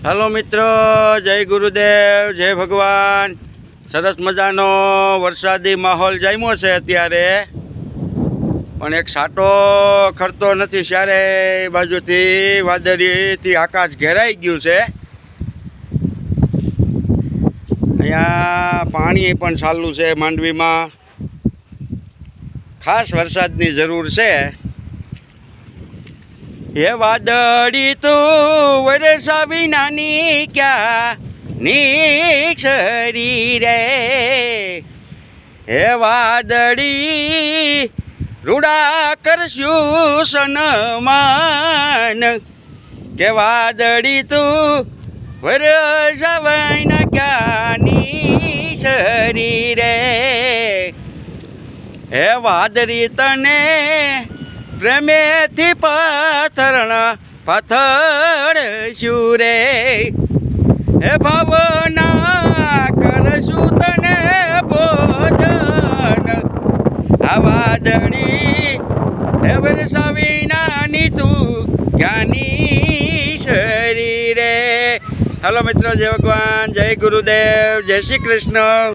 Hello મિત્રો, જય ગુરુદેવ, જય ભગવાન. સરસ મજાનો વરસાદી માહોલ જામ્યો છે અત્યારે, પણ એક સાટો ખરતો નથી. ચારે બાજુથી વાદળીથી આકાશ ઘેરાઈ ગયું છે. અહીંયા પાણી પણ ચાલુ છે માંડવીમાં. ખાસ વરસાદની જરૂર છે. હે વાદળી તું વરસા વિનાની ક્યાં નીક્ષરી રે. હે વાદળી રૂડા કરશું સન્માન, કે વાદળી તું વરસા વિના ક્યાં નીક્ષરી રે. હે વાદળી તને પ્રેમેથી પથર શુરે. હે ભાવના કરશું તને ભોજન. આ વાદળી હે વરસા વિનાની તું જ્ઞાની શરીરે. હલો મિત્રો, જય ભગવાન, જય ગુરુદેવ, જય શ્રી કૃષ્ણ.